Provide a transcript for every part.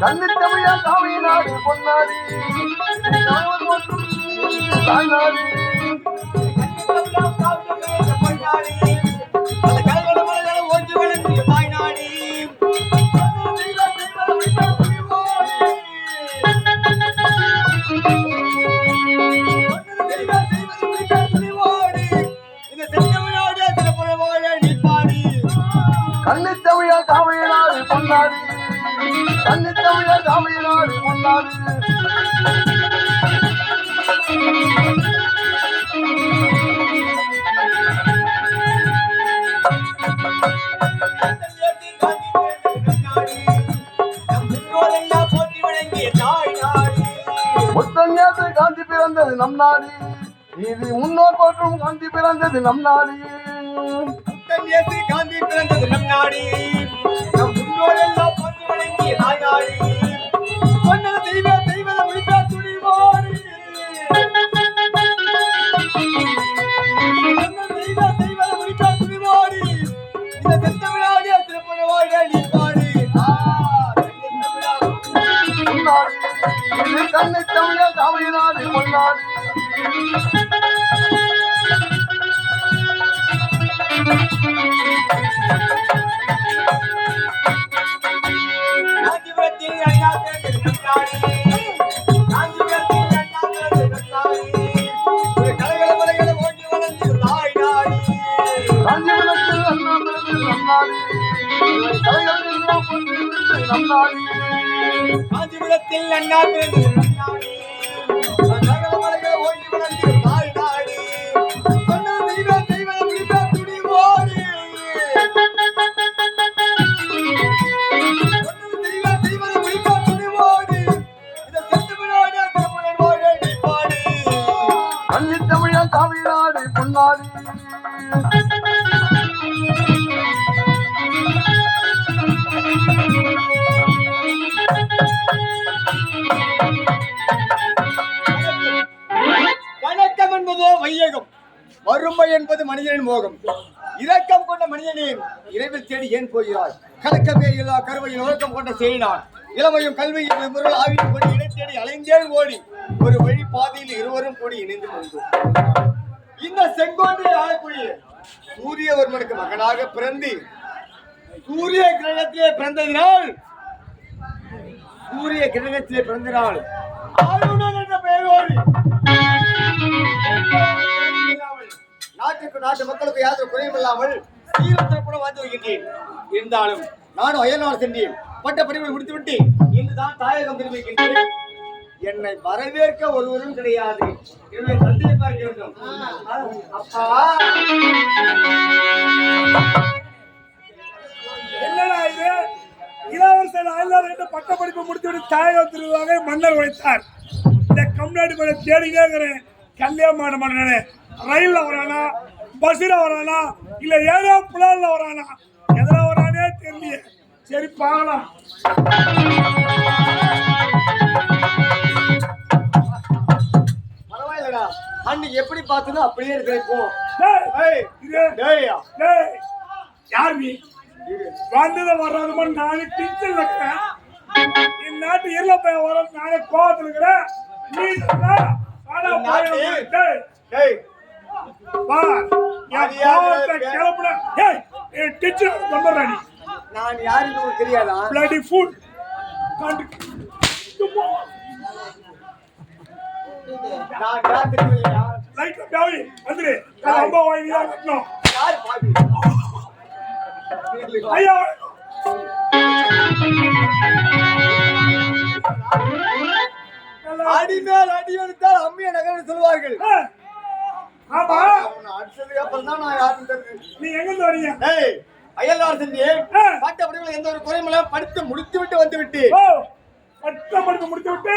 கண்ணித்தமிழா காவியினாடு பொன்னாடி தாய்நாடு கண்ணித்தமிழா காவியினாடு பொன்னாடி கண்ணித்தமிழா காவியினாடு பொன்னாடி முத்தங்கேசு காந்தி பிறந்தது நம் நாடு இது முன்னோர் போற்றும் காந்தி பிறந்தது நம் நாடு முத்தங்கேசு காந்தி பிறந்தது நம் நாடு நம் முன்னோர் எல்லாம் போற்றி வணங்கிய தாய்நாடு சொன்னது தெய்வத முடிப்பா துணிவோடு தெய்வத முடிப்பா துணிவோடு இந்த செத்தமிழாடிய திருப்பணவாழ நீப்பாடு இது கண்ணித்தமிழா காவியினாடு பொன்னாடி காஞ்சிபுரத்தில் அண்ணா பிறந்தது நம் நாடு காஞ்சிபுரத்தில் அண்ணா பிறந்தது நம் நாடு ஒரு கலகல ஓட்டி வளர்ந்து தாய்நாடு காஞ்சிபுரத்தில் அண்ணா பிறந்தது நம் நாடு கலைகள் எல்லாம் கொண்டிருந்தது நம் நாடு காஞ்சிபுரத்தில் அண்ணா பிறந்தது நம் நாடு கலகல ஓட்டி வளர்ந்து தாய்நாடு சொன்னது தெய்வத முடிப்பா துணிவோடு தெய்வத முடிப்பா துணிவோடு இந்த செத்தமிழாடிய திருப்பணவாழ நீப்பாடு கண்ணித்தமிழா காவியினாடு பொன்னாடி வணக்கம் என்பதோ வையகம் வறுமை என்பது மனிதனின் மோகம் இரக்கம் கொண்ட மனிதனின் இறைவில் தேடி ஏன் போகிறாய் கலக்கமே இல்லா கருவையில் ஒழுக்கம் கொண்ட செய்யினான் இளமையும் கல்வியும் பொருள் ஆவியும் கொண்டு இடை தேடி அலைந்தேன் ஓடி ஒரு வழி பாதையில் இருவரும் கூடி இணைந்து கொண்டோம் இந்த செங்கோன்றை ஆளக்கூடிய சூரியவர்மனுக்கு மகனாக பிறந்து சூரிய கிரகத்திலே பிறந்ததினால் ஆளுநர் என்ற பெயரோடு நாட்டு மக்களுக்கு யாதொரு குறையும் இல்லாமல் சீரத்திற்குடன் வாழ்ந்து வருகின்றேன். இருந்தாலும் நானும் அயல்நாடு சென்றேன். பட்ட படிப்பை முடித்துவிட்டு இன்றுதான் தாயகம் திரும்பிக்கின்றேன். என்னை வரவேற்க ஒருவரும் கிடையாது. என்னுடைய தந்தையை பார்க்க வேண்டும். அப்பா என்னடா இது? இளவரசர் அயல்நாடு பட்ட படிப்பு முடித்துவிட்டு தாயகம் திருவாக மன்னர் உழைத்தார். இந்த கம்நாடு மேல தேடிங்கிறேன். கல்யாண மன்னனே ரயில்ல வரானா, பஸ்ல வரானா, இல்ல ஏதோ புலால்ல வரானா, எதுல வரானே தெரியல. சரி பார்க்கலாம். பரவாயில்லடா, அன்னைக்கு எப்படி பார்த்ததோ அப்படியே இருக்கிறப்போ. யார் நீ? வந்ததை வர்றது மாதிரி நானே டீச்சர் இருக்கிறேன். என் நாட்டு இருள பையன் வர நானே கோவத்தில் இருக்கிறேன். நீ நான் யாருன்னு தெரியாதா? பிளடி ஃபுல் நான் யார் தெரியலையா? லைட்ல பேவி வந்துரு. அம்மா வாங்கி தான் கட்டணும். யார் பாவி? ஐயா அடி மேல் அடி எடுத்தால் அம்மிய நகர்னு சொல்லுவார்கள். ஆமா, அடிச்சதுக்கு அப்புறம் தான் நான் யாருன்னு தெரியும். நீ எங்க வரீங்க? அயல்நாடு சென்று பட்ட படிப்புல எந்த ஒரு குறையுமில்ல படித்து முடித்து விட்டு வந்து விட்டு. பட்ட படிப்பு முடித்து விட்டு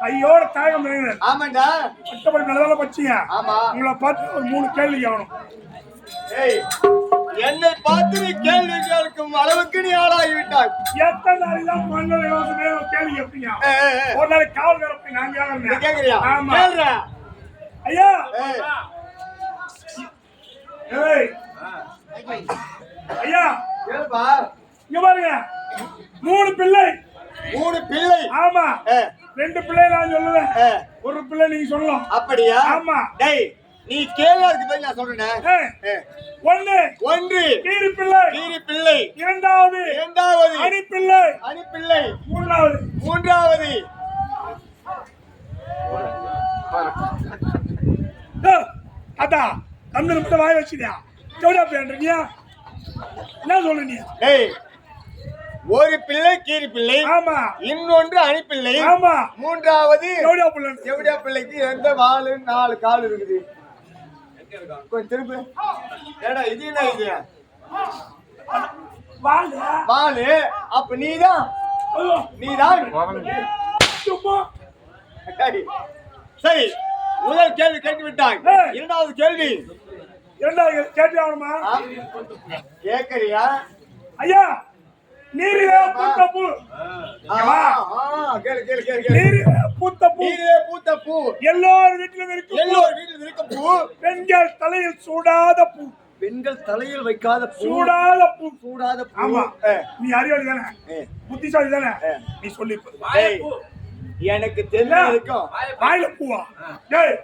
கையோட தாயகம். ஆமாண்டா, பட்ட படிப்பு நல்லதால படிச்சீங்க. ஆமா, உங்களை பார்த்து ஒரு 3 கேள்வி கேட்கணும். என்னை பார்த்து நீ கேள்வி கேட்கும் அளவுக்கு நீ ஆளாகிவிட்டாய். எத்தனை நாளைக்கு மன்னர் யோசனை கேள்வி கேட்பீங்க? ஒரு நாளைக்கு காவல் கேட்பீங்க. நான் கேட்கறியா? ஆமா கேள்றா ஐயா. ஐயா என்னப்பா இங்க பாருங்க 3 பிள்ளை 3 பிள்ளை ஆமா ஆ, 2 பிள்ளை நான் சொல்லுவேன் ஆ, ஒரு பிள்ளை நீங்க சொல்லலாம் அப்படியா ஆமா. டேய் நீ கேள்வி பதில் நான் சொல்றேன் ஒண்ணு ஒன்று கீரி பிள்ளை கீரி பிள்ளை இரண்டாவது இரண்டாவது அணி பிள்ளை அணி பிள்ளை மூன்றாவது மூன்றாவது அதான் அந்த மட்டும் வாய வச்சுட்டியா எவ்வளோ பேன்றீங்க என்ன சொல்றீங்க டேய் ஒரு பிள்ளை கீரி பிள்ளை ஆமா இன்னொன்று அணி பிள்ளை ஆமா மூன்றாவது எவ்வளோ பிள்ளை செவிடியா பிள்ளைக்கு எந்த வாலு 4 கால் இருக்குது கொஞ்சம் திருப்பு ஏடா இது என்ன இது வாங்க வாலு அப்ப நீதான் சும்மா டேய், சரி முதல் கேள்வி கேட்டு விட்டாய் இரண்டாவது கேள்வி இரண்டாவது கேட்டு ஆகணுமா ஆ, கேக்குறியா ஐயா நீரிலே பூத்த பூ கேளு கேளு கேளு கேளு நீரிலே பூத்த பூ நீரிலே பூத்த பூ எல்லார் வீட்டிலும் இருக்கும் பூ. எல்லோர் வீட்டில் இருக்கும் பூ பெண்கள் தலையில் சூடாத பூ பெண்கள் தலையில் வைக்காத பூ சூடாத பூ சூடாத பூ ஆமா ஆ, நீ அறிவாளி தானே ஆ. புத்திசாலி தானே நீ சொல்லி டேய், எனக்கு தெரிஞ்ச இருக்கும் வாயில பூவா டேய்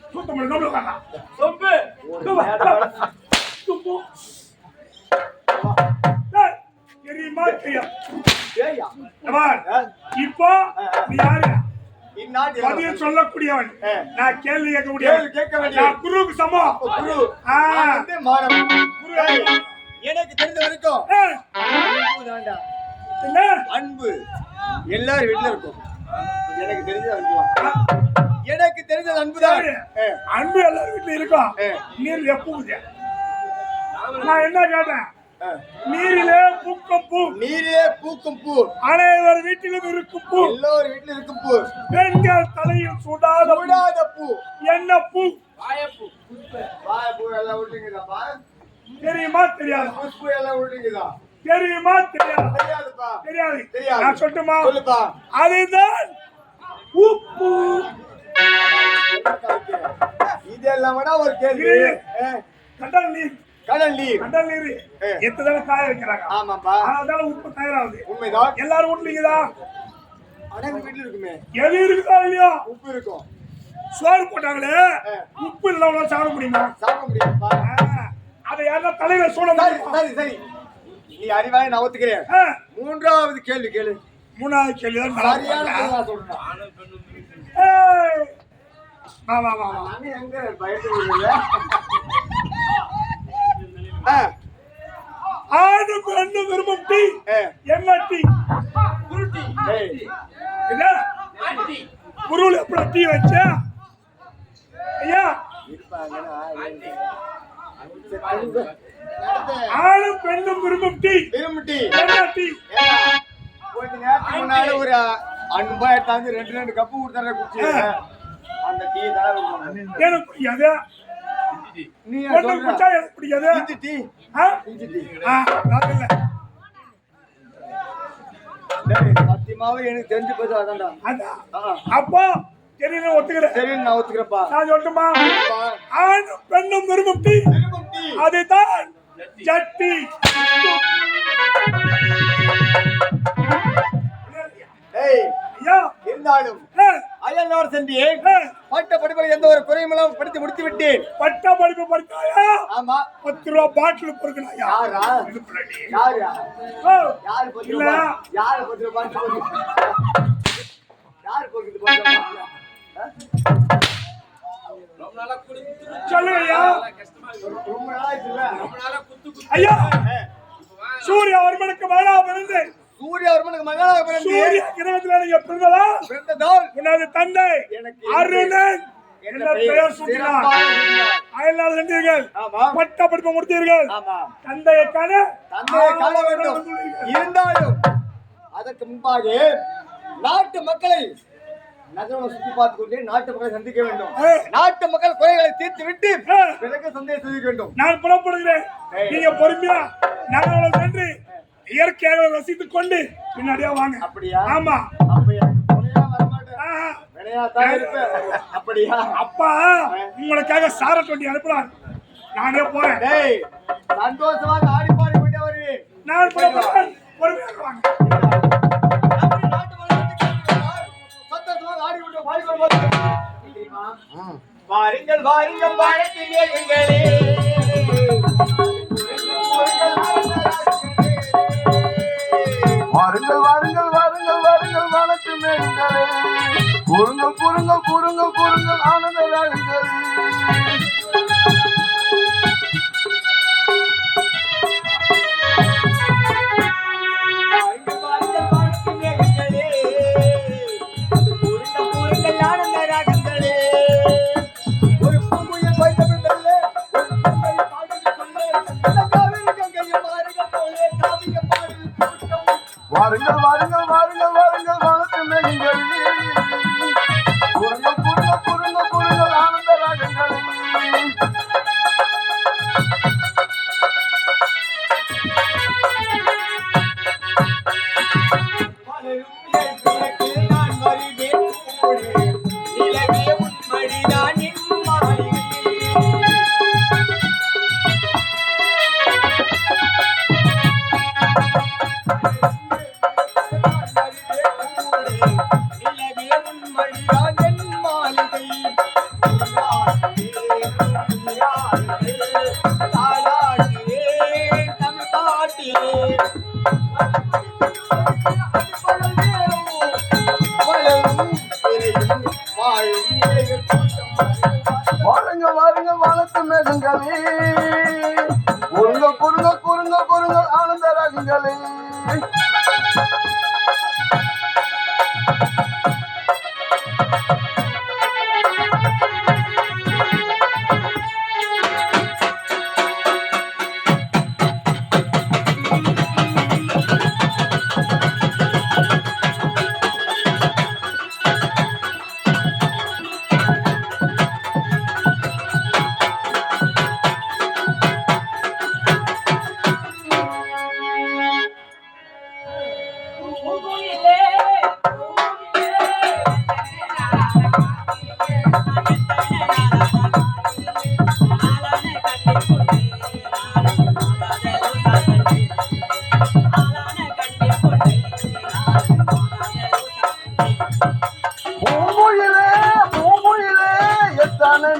சுத்தம் பண்ணி நோம்பு காணா சொம்பு சுப்பு டேய் தெரியுமா தெரியா ஏய்யா, இப்போ நீ யாரு இந்நாட்டு பதில் சொல்லக்கூடியவன் ஆ. நான் கேள்வி கேட்க கேள்வி முடியாது கேட்க வேண்டிய நான் குருவுக்கு சமம் குரு ஆ. நான் வந்து மாணவன் டேய், எனக்கு தெரிஞ்ச வரைக்கும் ஏய், அன்பு தான்டா. என்ன அன்பு எல்லார் வீட்டுல இருக்கும் எனக்கு தெரிஞ்சது அன்புதான் எனக்கு தெரிஞ்சது அன்புதான் சரி. அன்பு எல்லார் வீட்டுல இருக்கும் நீர் எப்பூது நான் என்ன கேட்டேன் நீரிலே பூக்கும் பூ நீரே பூக்கும் பூ அனைவர் வீட்டிலும் இருக்கும் பூ எல்லோர் வீட்டுல இருக்கும் பூ பெண்கள் தலையில் சூடாத பூ. விடாத பூ என்ன பூ வாழைப்பூ எல்லாம் விட்டுங்கதாப்பா தெரியுமா தெரியாது பூ எல்லாம் விட்டுங்கதா தெரியுமா தெரியாது தெரியாதுப்பா தெரியாது தெரியாது. நான் சொல்லட்டுமா சொல்லுப்பா அதுதான் உப்பு இதெல்லாம் விட ஒரு கேள்வி இது. கடல் நீர் கடல் நீர் கடல் நீர் எத்தனை காய வைக்கிறாங்க ஆமாப்பா அதனால உப்பு தயாராகுது உண்மைதான் எல்லாரும் வீட்டுலீங்கதா அனைவர் வீட்டுல இருக்குமே எது இருக்குதா இல்லையா உப்பு இருக்கும் சோறு போட்டாங்களே உப்பு இல்லாம சாப்பிட முடியுமா சாப்பிட முடியாதுப்பா அதை யாரா தலையில சூட சரி முடியுமா சரி சரி நீ அறிவாய் நான் ஒத்துக்கிறேன் மூன்றாவது கேள்வி கேளு மூணாவது கேள்விதான் சரியான பதில் நான் சொல்றேன் வா வா வா வா நானே எங்க பயந்து விடுறேன் ஆடு பெண்ணு விரும்பும் டீ என்ன டீ குருட்டி என்ன குருள் எப்படி டீ வச்ச ஐயா ஆடு பெண்ணும் விரும்பும் டீ விரும்பி என்ன டீ கொஞ்ச நேரத்துக்கு முன்னாடி ஒரு 5 ரூபாய் எடுத்தாந்து 2 கப்பு கொடுத்தாரு குடிச்சு அந்த டீ தான் எனக்கு பிடிக்காது நீ ஒண்ணு குடிச்சா எனக்கு பிடிக்காது இஞ்சி டீ ஆ? இஞ்சி டீ நான் இல்ல சத்தியமாவே எனக்கு தெரிஞ்சு போச்சு அதான்டா அதான் அப்போ தெரியல ஒத்துக்கிறேன் சரி நான் ஒத்துக்கிறப்பா நான் சொல்லட்டுமா ஆண் பெண்ணும் விரும்பும் டீ விரும்பும் டீ அதுதான் ஜட்டி ஏய் ஐயா இருந்தாலும் அயல்நாடு சென்றேன் பட்ட படிப்பில் எந்த ஒரு குறையுமில்லாம படித்து முடித்து விட்டேன் பட்ட படிப்பு படித்தாயா ஆமா 10 ரூபா பாட்டில் பொறுக்கணும் யாரா யாரு யாரு 10 இல்ல ரூபாய் யாரு 10 ரூபாய் யாரு போகுது சொல்லுங்க ஐயா ரொம்ப நாளாச்சுல ஐயா சூரியவர்மனுக்கு மகனாக பிறந்து சூரியவர்மனுக்கு மகனாக பிறந்து சூரிய கிரகத்தில் நீங்க பிறந்ததா பிறந்ததால் உனது தந்தை எனக்கு அருணன் என்ன பெயர் சூட்டினார் அயல்நாடு சென்றீர்கள் ஆமா பட்ட படிப்பு முடித்தீர்கள் ஆமா தந்தையை காண வேண்டும் இருந்தாலும் அதற்கு முன்பாக நாட்டு மக்களை நகரம் சுற்றி பார்த்து கொண்டே நாட்டு மக்களை சந்திக்க வேண்டும் நாட்டு மக்கள் குறைகளை தீர்த்து விட்டு பிறகு சந்தையை சந்திக்க வேண்டும் நான் புறப்படுகிறேன் நீங்க பொறுமையா நகரம் சென்று இயற்கையாக ரசித்துக் கொண்டு பின்னாடியே வாங்க அப்படியா ஆமா அப்ப எனக்கு துணையா வரமாட்டேன் வினையா தான் இருப்பேன் அப்படியா அப்பா உங்களுக்காக சாரட் வண்டி அனுப்புறார் நானே போறேன் டேய் சந்தோஷமாக ஆடி பாடி கொண்டே வருவேன் நான் புறப்படுறேன். பொறுமையாக வாங்க. சத்தத்துடன் ஆடிக்கொண்டு பாடிக்கொண்டு வாருங்கள் வாருங்கள் வாழத்திலே எங்களே வாருங்கள் வாருங்கள் வாருங்கள் வாருங்கள் வானத்து மேகங்களே கூறுங்கள் கூறுங்கள் கூறுங்கள் கூறுங்கள் ஆனந்த ராகங்களே வாருங்கள் வாருங்கள் வாருங்கள் வாருங்கள் வானத்து மேகங்களே கூறுங்கள் கூறுங்கள் கூறுங்கள் கூறுங்கள் ஆனந்த ராகங்களே நான் வருவேன் இலகிய உண்மடிதான் என் வாருங்க வாருங்க வானத்து மேகங்களே கூறுங்கள் கூறுங்கள் கூறுங்கள் கூறுங்கள் ஆனந்த ராகங்களே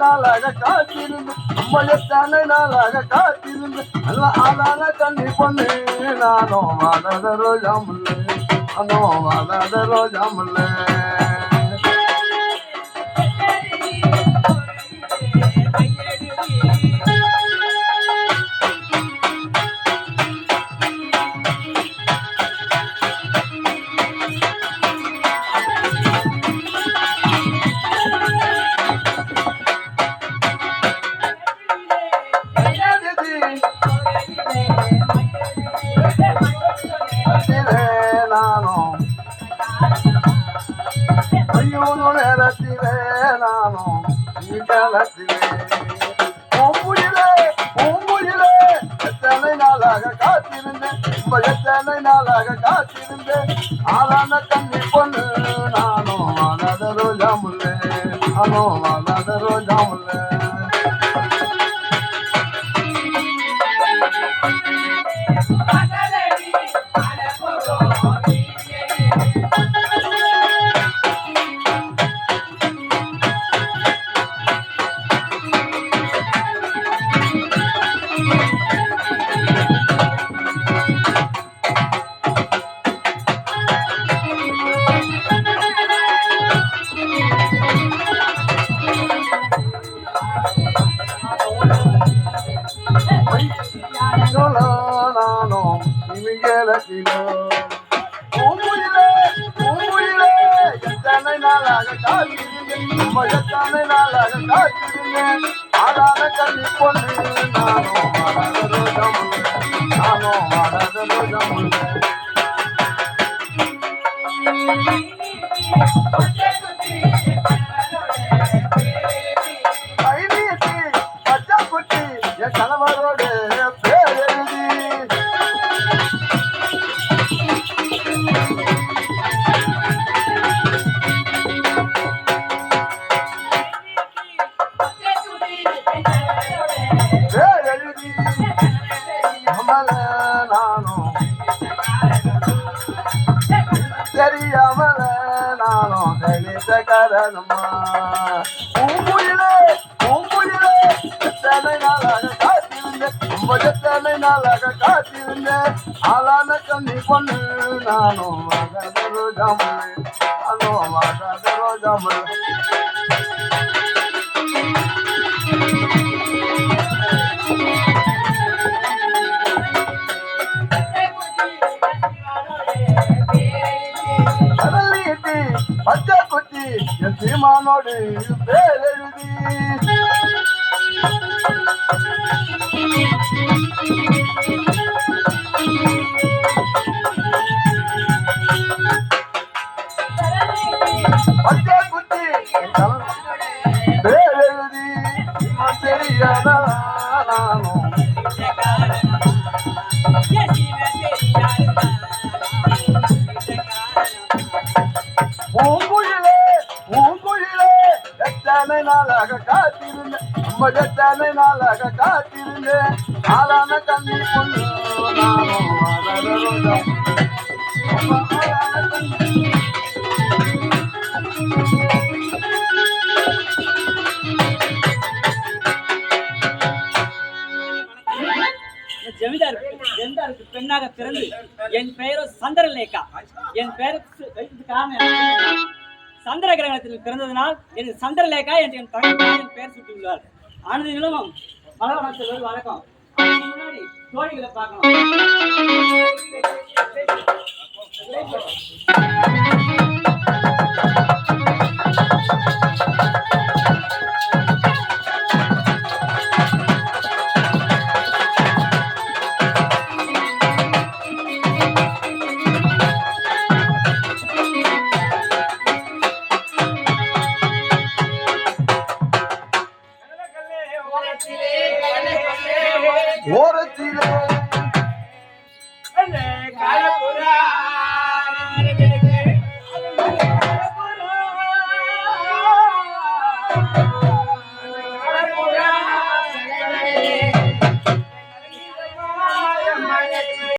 நாளாக காத்திருந்து எத்தனை நாளாக காத்திருந்து நல்ல ஆளான கண்ணி பொண்ணு நானோ வாழாத ரோஜா முல்லை நானோ வாழாத ரோஜா முல்லை நானும் ஐயோ நேரத்திலே நானும் காலத்திலே பூங்குயிலே எத்தனை நாளாக காத்திருந்தேன் எத்தனை நாளாக காத்திருந்தேன் ஆளான கண்ணி பொண்ணு நானும் வாழாத ரோஜா முல்லை நானும் வாழாத ரோஜா முல்லை எத்தனை நாளாக காத்திருந்தேன் ஆளான கண்ணி பொண்ணு நானும் வாழாத ரோஜா முல்லை நானும் வாழாத ரோஜா முல்லை பச்சை குட்டி என் கணவரோடு பேர் எழுதி நானும் காரணம்மா பூங்குயிலே பூங்குயிலே எத்தனை நாளாக காத்திருந்தேன் ரொம்ப எத்தனை நாளாக காத்திருந்தேன் ஆளான கண்ணி பொண்ணு நானும் ஆகாத ரோஜாமல் நானும் ஆகாத ரோஜாமல் கடலீட்டி பச்சை குத்தி என் சீமானோடு பேர் எழுதி பச்சை குத்தி பேர் எழுதி தெரியாதா நானும் பூங்குயிலே பூங்குயிலே எத்தனை நாளாக காத்திருந்தேன் ரொம்ப எத்தனை நாளாக காத்திருந்தேன் ஆளான கண்ணி பொண்ணு நானும் ஆளான ரோஜா ஜமீன்தாருக்கு பெண்ணாக பிறந்து என் பெயரோ சந்திரலேகா. என் பெயர் காரணம் சந்திர கிரகணத்தில் பிறந்ததனால் எனக்கு சந்திரலேகா என்று என் தகவல் பெயர் சுட்டியுள்ளார். ஆனது நிலமும் மலர் செல்வது வழக்கம். முன்னாடி தோழிகளை பார்க்கணும். ஓரத்திலே காலப்புறா